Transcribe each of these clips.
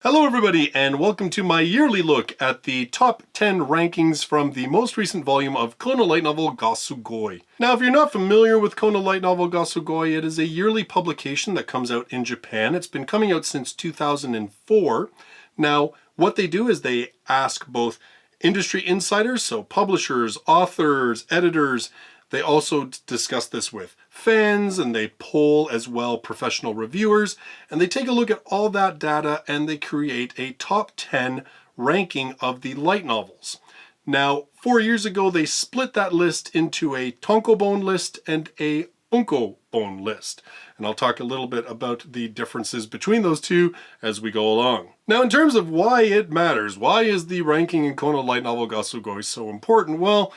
Hello everybody, and welcome to my yearly look at the top 10 rankings from the most recent volume of Kono light novel ga Sugoi. Now, if you're not familiar with Kono light novel ga Sugoi, it is a yearly publication that comes out in Japan. It's been coming out since 2004. Now, what they do is they ask both industry insiders, so publishers, authors, editors. They also discuss this with fans, and they poll as well professional reviewers, and they take a look at all that data and they create a top 10 ranking of the light novels. Now, 4 years ago, they split that list into a Tankobon list and a Bunkobon list. And I'll talk a little bit about the differences between those two as we go along. Now, in terms of why it matters, why is the ranking in Kono light novel ga Sugoi so important? Well,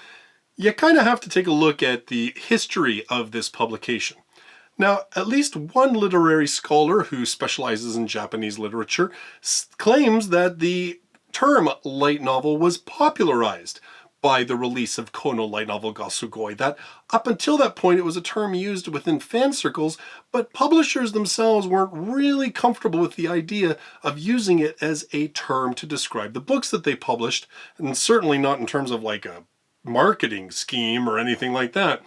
you kind of have to take a look at the history of this publication. Now, at least one literary scholar who specializes in Japanese literature claims that the term light novel was popularized by the release of Kono light novel ga Sugoi. That up until that point it was a term used within fan circles, but publishers themselves weren't really comfortable with the idea of using it as a term to describe the books that they published, and certainly not in terms of like a marketing scheme or anything like that.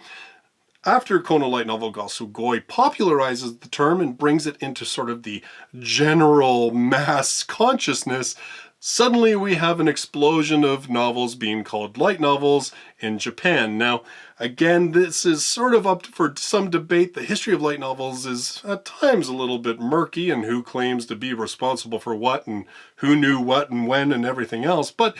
After Kono light novel ga Sugoi popularizes the term and brings it into sort of the general mass consciousness, suddenly we have an explosion of novels being called light novels in Japan. Now, again, this is sort of up for some debate. The history of light novels is at times a little bit murky, and who claims to be responsible for what and who knew what and when and everything else. But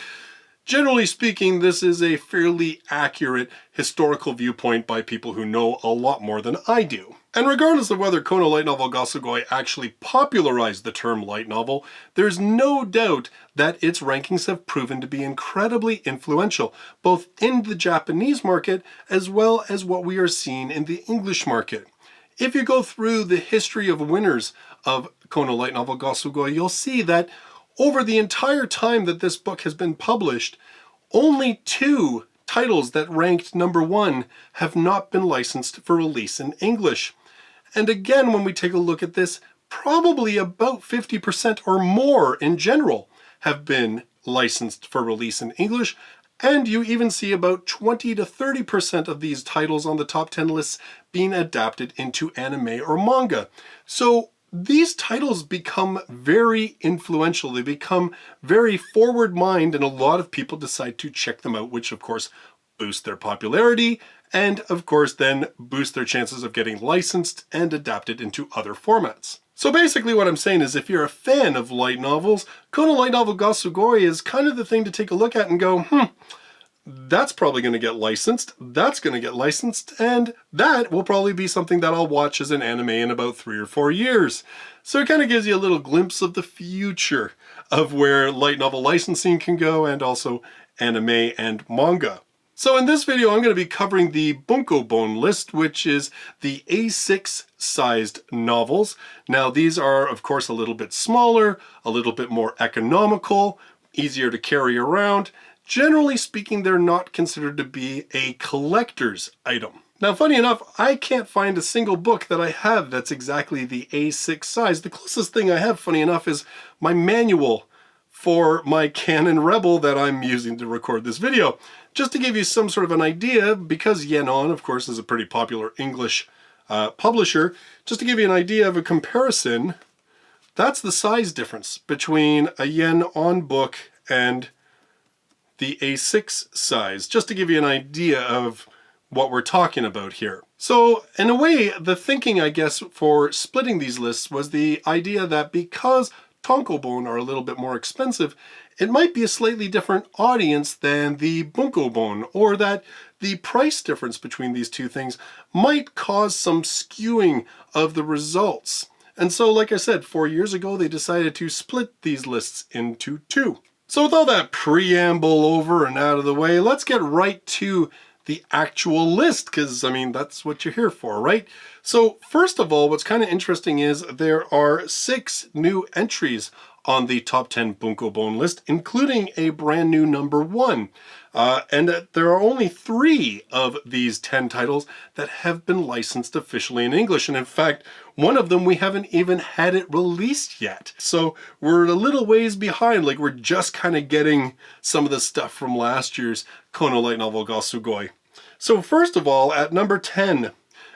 generally speaking, this is a fairly accurate historical viewpoint by people who know a lot more than I do. And regardless of whether Kono light novel ga Sugoi actually popularized the term light novel, there's no doubt that its rankings have proven to be incredibly influential, both in the Japanese market as well as what we are seeing in the English market. If you go through the history of winners of Kono light novel ga Sugoi, you'll see that over the entire time that this book has been published, only 2 titles that ranked number 1 have not been licensed for release in English. And again, when we take a look at this, probably about 50% or more in general have been licensed for release in English, and you even see about 20 to 30% of these titles on the top 10 lists being adapted into anime or manga. So these titles become very influential. They become very forward mind, and a lot of people decide to check them out, which of course boosts their popularity and of course then boosts their chances of getting licensed and adapted into other formats. So basically what I'm saying is, if you're a fan of light novels, Kono light novel ga Sugoi is kind of the thing to take a look at and go, that's probably going to get licensed, that's going to get licensed, and that will probably be something that I'll watch as an anime in about 3 or 4 years. So it kind of gives you a little glimpse of the future of where light novel licensing can go, and also anime and manga. So in this video, I'm going to be covering the Bunkobon list, which is the A6 sized novels. Now these are of course a little bit smaller, a little bit more economical, easier to carry around. Generally speaking, they're not considered to be a collector's item. Now, funny enough, I can't find a single book that I have that's exactly the A6 size. The closest thing I have, funny enough, is my manual for my Canon Rebel that I'm using to record this video. Just to give you some sort of an idea, because Yenon, of course, is a pretty popular English publisher, just to give you an idea of a comparison, that's the size difference between a Yenon book and the A6 size, just to give you an idea of what we're talking about here. So in a way, the thinking, I guess, for splitting these lists was the idea that because Tankobon are a little bit more expensive, it might be a slightly different audience than the Bunkobon, or that the price difference between these two things might cause some skewing of the results. And so, like I said, 4 years ago, they decided to split these lists into 2. So with all that preamble over and out of the way, let's get right to the actual list, because I mean, that's what you're here for, right? So first of all, what's kind of interesting is there are 6 new entries on the top 10 Bunkobon list, including a brand new number 1. And there are only 3 of these 10 titles that have been licensed officially in English. And in fact, one of them we haven't even had it released yet. So we're a little ways behind, like we're just kind of getting some of the stuff from last year's Kono light novel ga Sugoi. So first of all, at number 10,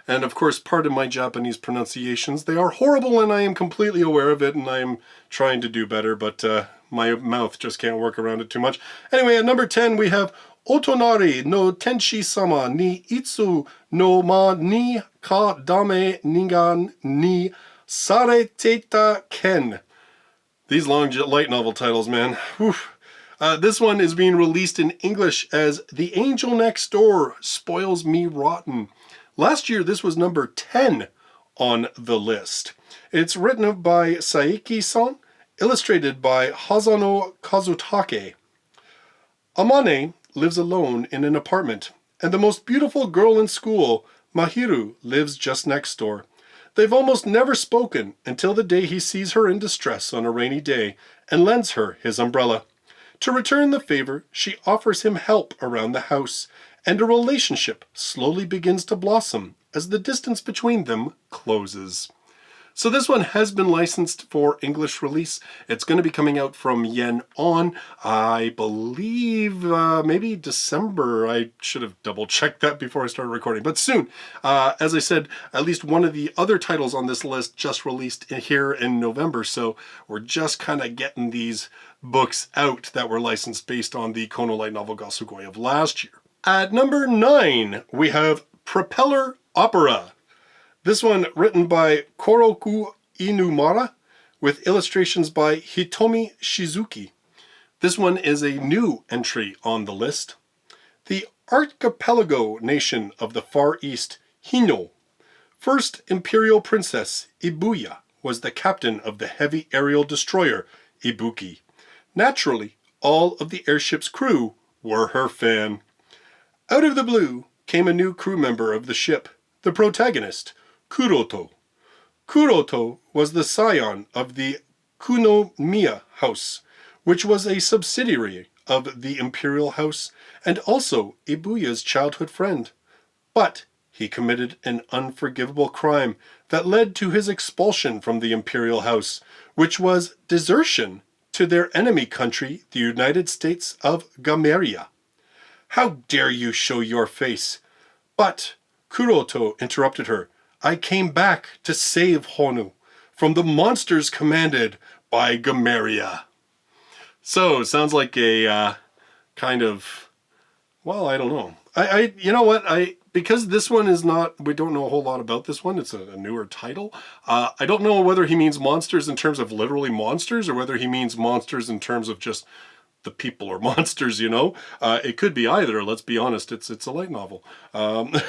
and of course, pardon my Japanese pronunciations, they are horrible and I am completely aware of it and I am trying to do better, but my mouth just can't work around it too much. Anyway, at number 10, we have Otonari no Tenshi-sama ni Itsu no Mani Kadame Ningan ni Sareteita Ken. These long light novel titles, man. This one is being released in English as The Angel Next Door Spoils Me Rotten. Last year, this was number 10 on the list. It's written by Saeki-san, illustrated by Hazano Kazutake. Amane lives alone in an apartment, and the most beautiful girl in school, Mahiru, lives just next door. They've almost never spoken until the day he sees her in distress on a rainy day and lends her his umbrella. To return the favor, she offers him help around the house, and a relationship slowly begins to blossom as the distance between them closes. So this one has been licensed for English release. It's going to be coming out from Yen on, I believe, maybe December. I should have double-checked that before I started recording, but soon. As I said, at least one of the other titles on this list just released here in November, so we're just kind of getting these books out that were licensed based on the Kono light novel ga Sugoi of last year. At number 9, we have Propeller Opera. This one written by Koroku Inumara with illustrations by Hitomi Shizuki. This one is a new entry on the list. The archipelago nation of the Far East, Hino. First Imperial Princess Ibuya was the captain of the heavy aerial destroyer Ibuki. Naturally, all of the airship's crew were her fan. Out of the blue came a new crew member of the ship, the protagonist, Kuroto. Kuroto was the scion of the Kunomiya House, which was a subsidiary of the Imperial House and also Ibuya's childhood friend. But he committed an unforgivable crime that led to his expulsion from the Imperial House, which was desertion to their enemy country, the United States of Gameria. How dare you show your face? But Kuroto interrupted her. I came back to save Honu from the monsters commanded by Gameria. So, sounds like a kind of, well, I don't know. You know what, because this one is not, we don't know a whole lot about this one, it's a newer title. I don't know whether he means monsters in terms of literally monsters or whether he means monsters in terms of just the people are monsters, you know? It could be either, let's be honest, it's a light novel. And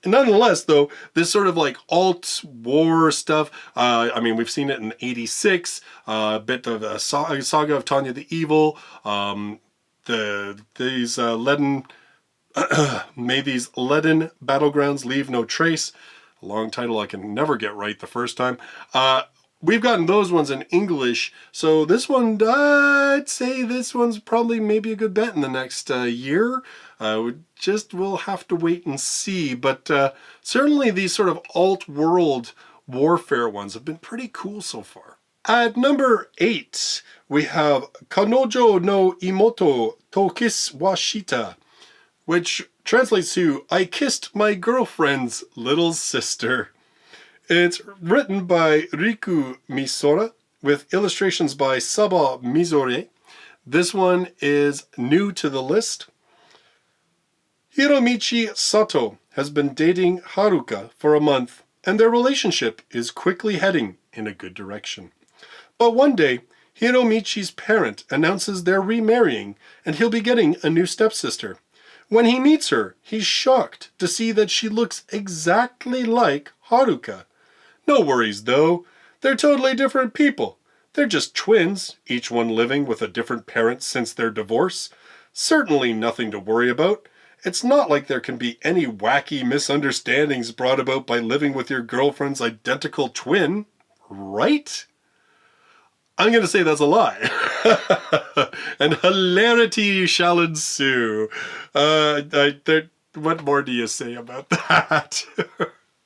nonetheless, though, this sort of like alt-war stuff, I mean, we've seen it in 86, a bit of a Saga of Tanya the Evil, these leaden, may these leaden battlegrounds leave no trace. A long title I can never get right the first time. We've gotten those ones in English, so this one, I'd say this one's probably maybe a good bet in the next year. We'll have to wait and see, but certainly these sort of alt-world warfare ones have been pretty cool so far. At number 8, we have Kanojo no Imoto to kis wa shita, which translates to, I kissed my girlfriend's little sister. It's written by Riku Misora with illustrations by Saba Mizore. This one is new to the list. Hiromichi Sato has been dating Haruka for a month, and their relationship is quickly heading in a good direction. But one day, Hiromichi's parent announces they're remarrying, and he'll be getting a new stepsister. When he meets her, he's shocked to see that she looks exactly like Haruka. No worries, though. They're totally different people. They're just twins, each one living with a different parent since their divorce. Certainly nothing to worry about. It's not like there can be any wacky misunderstandings brought about by living with your girlfriend's identical twin, right? I'm going to say that's a lie. And hilarity shall ensue. What more do you say about that?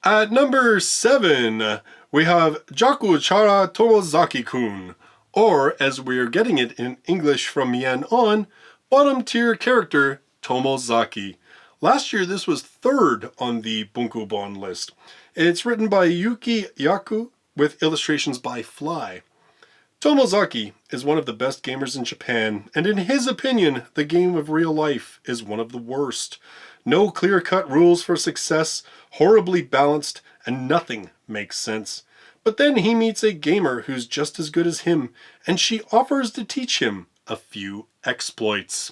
At number 7, we have Jaku-Chara Tomozaki-kun, or as we're getting it in English from Yen on, bottom tier character Tomozaki. Last year this was 3rd on the Bunkobon list. It's written by Yuki Yaku with illustrations by Fly. Tomozaki is one of the best gamers in Japan, and in his opinion, the game of real life is one of the worst. No clear-cut rules for success, horribly balanced, and nothing makes sense. But then he meets a gamer who's just as good as him, and she offers to teach him a few exploits.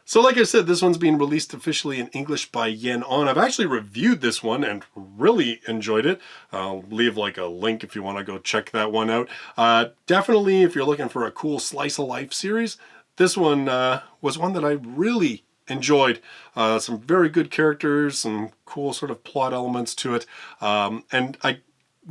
So like I said, this one's being released officially in English by Yen On. I've actually reviewed this one and really enjoyed it. I'll leave like a link if you want to go check that one out. Definitely, if you're looking for a cool slice of life series, this one was one that I really enjoyed. Some very good characters, some cool sort of plot elements to it. And I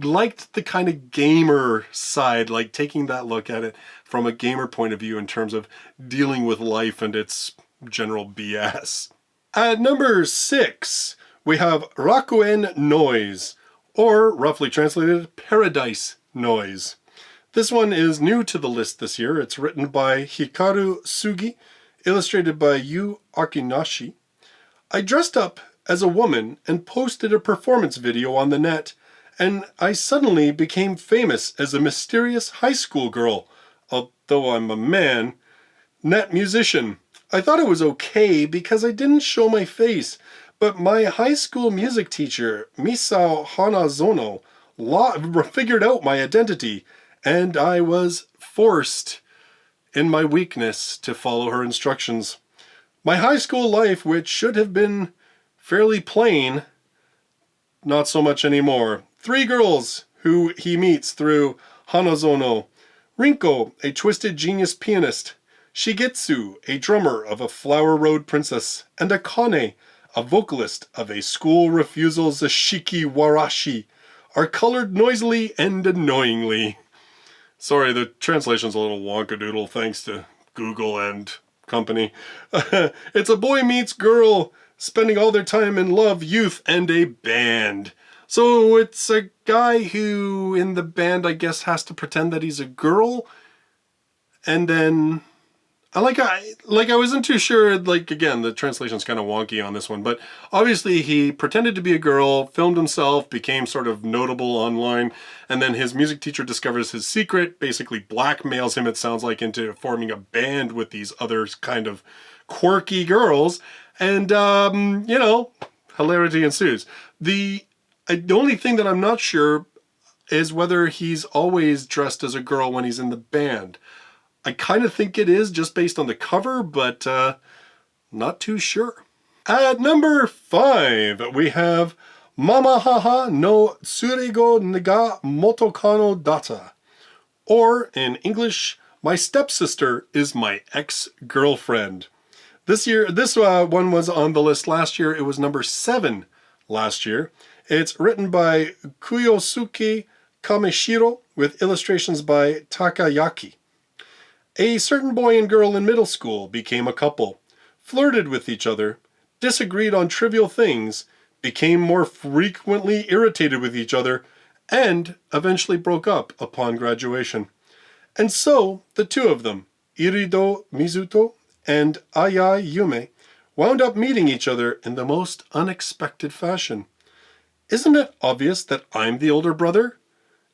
liked the kind of gamer side, like taking that look at it from a gamer point of view in terms of dealing with life and its general BS. At number 6, we have Rakuen Noise, or roughly translated, Paradise Noise. This one is new to the list this year. It's written by Hikaru Sugi, illustrated by Yu Akinashi. I dressed up as a woman and posted a performance video on the net, and I suddenly became famous as a mysterious high school girl, although I'm a man, net musician. I thought it was okay because I didn't show my face, but my high school music teacher, Misao Hanazono, figured out my identity, and I was forced, in my weakness, to follow her instructions. My high school life, which should have been fairly plain, not so much anymore. 3 girls who he meets through Hanazono. Rinko, a twisted genius pianist. Shigetsu, a drummer of a Flower Road princess. And Akane, a vocalist of a school refusal Zashiki Warashi, are colored noisily and annoyingly. Sorry, the translation's a little wonkadoodle thanks to Google and company. It's a boy meets girl, spending all their time in love, youth, and a band. So it's a guy who, in the band, I guess, has to pretend that he's a girl. And then, I wasn't too sure, like, again, the translation's kind of wonky on this one, but obviously he pretended to be a girl, filmed himself, became sort of notable online, and then his music teacher discovers his secret, basically blackmails him, it sounds like, into forming a band with these other kind of quirky girls, and, you know, hilarity ensues. The only thing that I'm not sure is whether he's always dressed as a girl when he's in the band. I kind of think it is just based on the cover, but not too sure. At number 5, we have Mama Haha no Tsurego Niga Motokano Data. Or, in English, My Stepsister is My Ex-Girlfriend. This one was on the list last year. It was number 7 last year. It's written by Kuyosuke Kameshiro with illustrations by Takayaki. A certain boy and girl in middle school became a couple, flirted with each other, disagreed on trivial things, became more frequently irritated with each other, and eventually broke up upon graduation. And so, the two of them, Irido Mizuto and Aya Yume, wound up meeting each other in the most unexpected fashion. Isn't it obvious that I'm the older brother?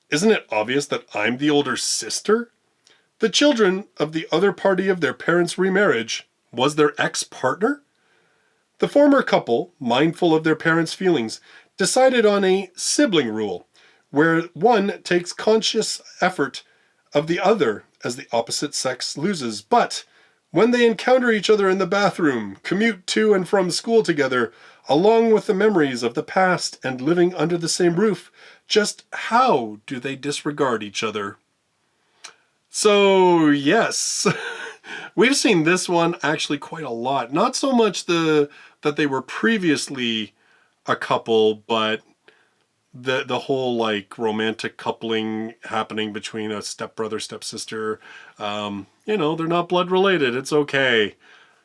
Isn't it obvious that I'm the older sister? The children of the other party of their parents' remarriage was their ex-partner? The former couple, mindful of their parents' feelings, decided on a sibling rule, where one takes conscious effort of the other as the opposite sex loses. But when they encounter each other in the bathroom, commute to and from school together, along with the memories of the past and living under the same roof, just how do they disregard each other? So, yes, we've seen this one actually quite a lot. Not so much that they were previously a couple, but the whole like romantic coupling happening between a stepbrother, stepsister. You know, they're not blood related. It's okay.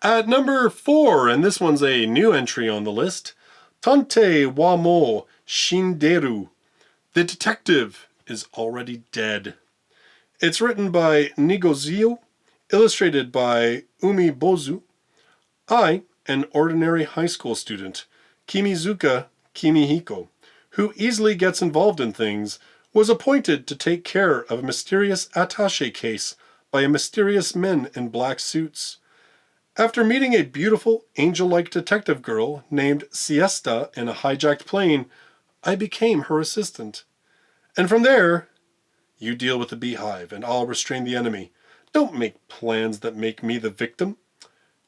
At number 4, and this one's a new entry on the list, Tante wa mo shinderu. The detective is already dead. It's written by Nigozio, illustrated by Umibozu. I, an ordinary high school student, Kimizuka Kimihiko, who easily gets involved in things, was appointed to take care of a mysterious attaché case by a mysterious men in black suits. After meeting a beautiful, angel-like detective girl named Siesta in a hijacked plane, I became her assistant. And from there, you deal with the beehive and I'll restrain the enemy. Don't make plans that make me the victim.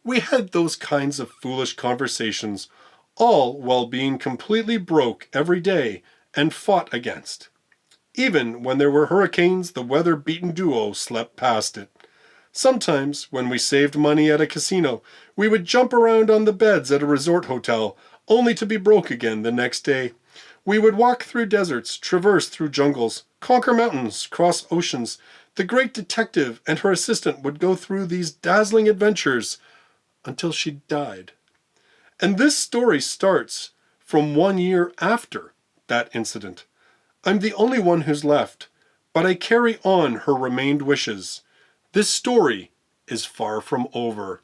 We had those kinds of foolish conversations, all while being completely broke every day and fought against. Even when there were hurricanes, the weather-beaten duo slept past it. Sometimes, when we saved money at a casino, we would jump around on the beds at a resort hotel, only to be broke again the next day. We would walk through deserts, traverse through jungles, conquer mountains, cross oceans. The great detective and her assistant would go through these dazzling adventures until she died. And this story starts from 1 year after that incident. I'm the only one who's left, but I carry on her remained wishes. This story is far from over.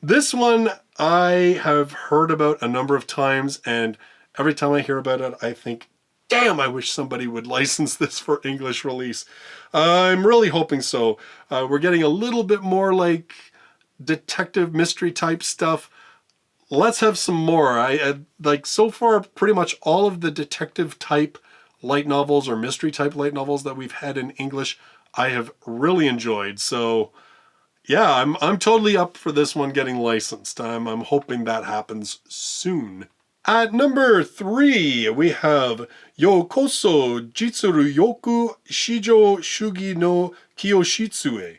This one I have heard about a number of times, and every time I hear about it, I think, damn, I wish somebody would license this for English release. I'm really hoping so. We're getting a little bit more like detective mystery type stuff. Let's have some more. I like so far pretty much all of the detective type light novels or mystery type light novels that we've had in English I have really enjoyed. So yeah, I'm totally up for this one getting licensed. I'm hoping that happens soon. At number 3, we have Yokoso Jitsuru Yoku Shijo Shugi no Kiyoshitsu,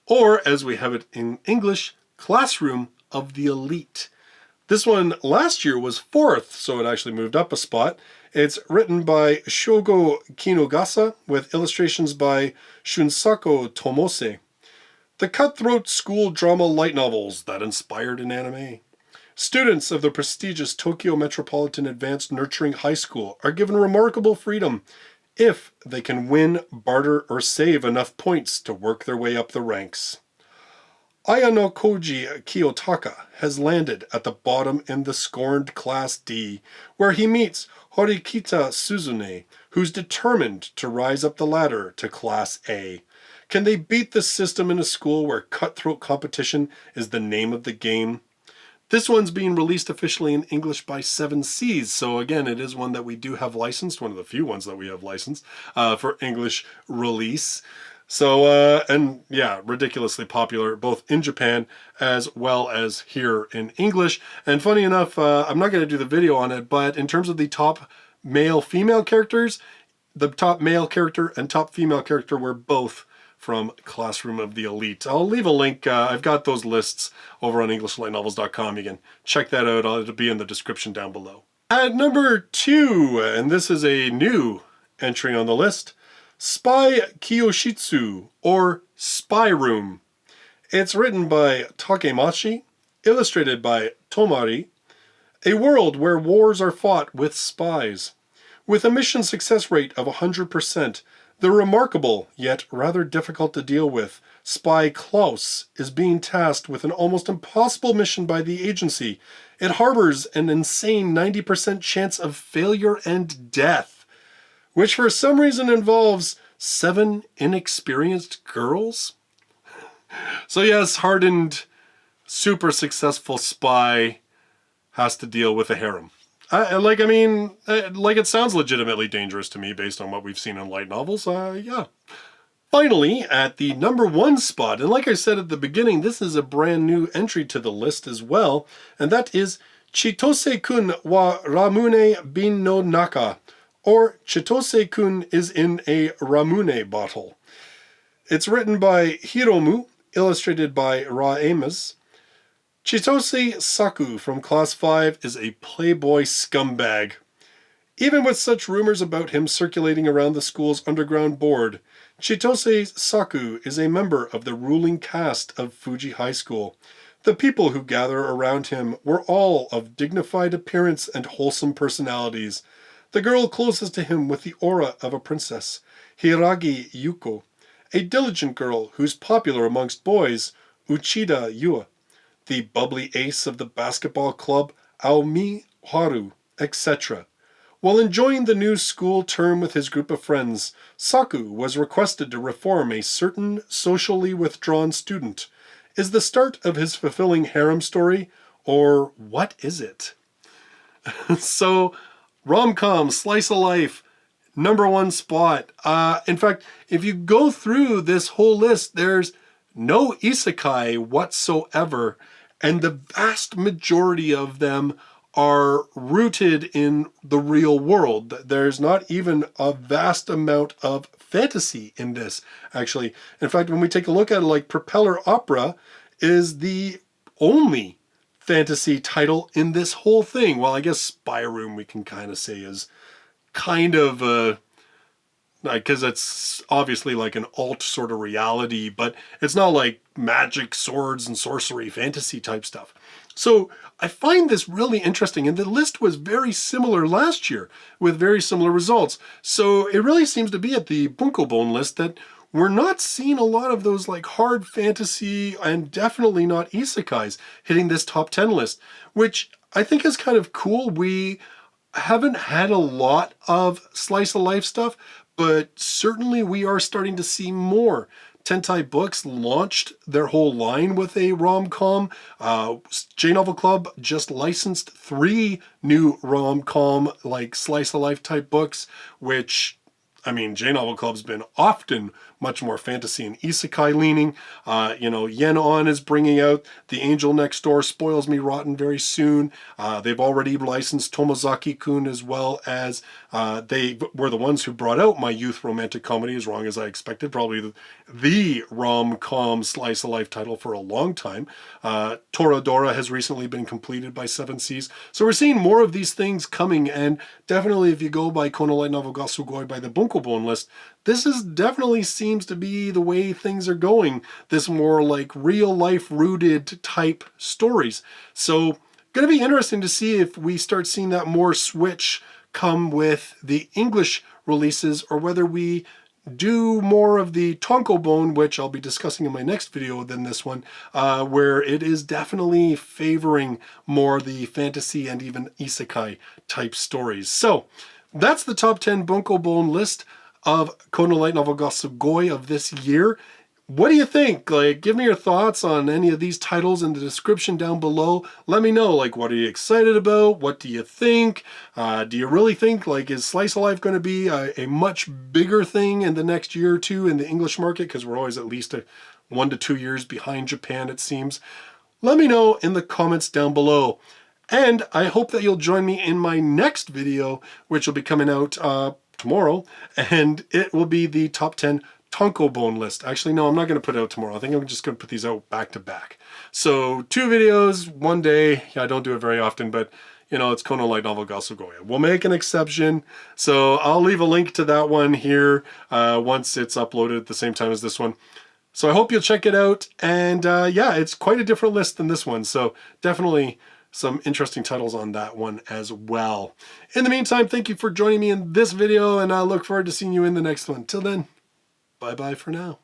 or as we have it in English, Classroom of the Elite. This one last year was 4th, so it actually moved up a spot. It's written by Shogo Kinogasa with illustrations by Shunsako Tomose. The cutthroat school drama light novels that inspired an anime. Students of the prestigious Tokyo Metropolitan Advanced Nurturing High School are given remarkable freedom if they can win, barter, or save enough points to work their way up the ranks. Ayano Koji Kiyotaka has landed at the bottom in the scorned Class D, where he meets Horikita Suzune, who's determined to rise up the ladder to Class A. Can they beat the system in a school where cutthroat competition is the name of the game? This one's being released officially in English by 7 Seas, so again, it is one that we do have licensed, one of the few ones that we have licensed for English release. So, and yeah, ridiculously popular both in Japan as well as here in English. And funny enough, I'm not going to do the video on it, but in terms of the top male-female characters, the top male character and top female character were both from Classroom of the Elite. I'll leave a link. I've got those lists over on EnglishLightNovels.com. You can check that out. It'll be in the description down below. At number 2, and this is a new entry on the list, Spy Kiyoshitsu, or Spy Room. It's written by Takemachi, illustrated by Tomari. A world where wars are fought with spies. With a mission success rate of 100%, the remarkable, yet rather difficult to deal with, Spy Klaus is being tasked with an almost impossible mission by the agency. It harbors an insane 90% chance of failure and death, which for some reason involves 7 inexperienced girls. So yes, hardened, super successful spy has to deal with a harem. It sounds legitimately dangerous to me based on what we've seen in light novels. Yeah. Finally, at the number 1 spot, and like I said at the beginning, this is a brand new entry to the list as well, and that is Chitose-kun wa Ramune bin no Naka, or Chitose-kun is in a Ramune bottle. It's written by Hiromu, illustrated by Ra-Amos. Chitose Saku from Class 5 is a playboy scumbag. Even with such rumors about him circulating around the school's underground board, Chitose Saku is a member of the ruling caste of Fuji High School. The people who gather around him were all of dignified appearance and wholesome personalities. The girl closest to him with the aura of a princess, Hiragi Yuko, a diligent girl who's popular amongst boys, Uchida Yua, the bubbly ace of the basketball club, Aomi Haru, etc. While enjoying the new school term with his group of friends, Saku was requested to reform a certain socially withdrawn student. Is the start of his fulfilling harem story, or what is it? So, rom-com, slice of life, #1 spot. In fact, if you go through this whole list, there's no isekai whatsoever, and the vast majority of them are rooted in the real world. There's not even a vast amount of fantasy in this, actually. In fact, when we take a look at it, like Propeller Opera is the only fantasy title in this whole thing. Well, I guess Spy Room we can kind of say is kind of a, because it's obviously like an alt sort of reality, but it's not like magic, swords, and sorcery fantasy type stuff. So I find this really interesting, and the list was very similar last year with very similar results. So it really seems to be at the Bunkobon list that we're not seeing a lot of those like hard fantasy and definitely not isekais hitting this top 10 list, which I think is kind of cool. We haven't had a lot of slice of life stuff, but certainly we are starting to see more. Tentai Books launched their whole line with a rom-com. J-Novel Club just licensed 3 new rom-com, like slice-of-life type books, which, I mean, J-Novel Club's been often much more fantasy and isekai leaning. Yen On is bringing out The Angel Next Door Spoils Me Rotten very soon. They've already licensed Tomozaki-kun, as well as they were the ones who brought out My Youth Romantic Comedy, as wrong as I expected. Probably the rom-com slice-of-life title for a long time. Toradora has recently been completed by 7 Seas. So we're seeing more of these things coming, and definitely if you go by Kono Light Novel ga Sugoi by the Bunkobon list, this is definitely seems to be the way things are going. This more like real life rooted type stories. So going to be interesting to see if we start seeing that more switch come with the English releases, or whether we do more of the Tonkobon, which I'll be discussing in my next video than this one, where it is definitely favoring more the fantasy and even isekai type stories. So that's the top 10 Bunkobon list of Kono Light Novel ga Sugoi of this year. What do you think? Like, give me your thoughts on any of these titles in the description down below. Let me know, like, what are you excited about? What do you think? Do you really think, like, is Slice of Life going to be a much bigger thing in the next year or two in the English market? Because we're always at least 1 to 2 years behind Japan, it seems. Let me know in the comments down below. And I hope that you'll join me in my next video, which will be coming out tomorrow, and it will be the top 10 Tonkobon list. Actually, no, I'm not going to put it out tomorrow. I think I'm just going to put these out back to back. So 2 videos, 1 day. Yeah, I don't do it very often, but you know, it's Kono Light Novel ga Sugoi. We'll make an exception. So I'll leave a link to that one here once it's uploaded at the same time as this one. So I hope you'll check it out. And yeah, it's quite a different list than this one. So definitely some interesting titles on that one as well. In the meantime, thank you for joining me in this video, and I look forward to seeing you in the next one. Till then, bye-bye for now.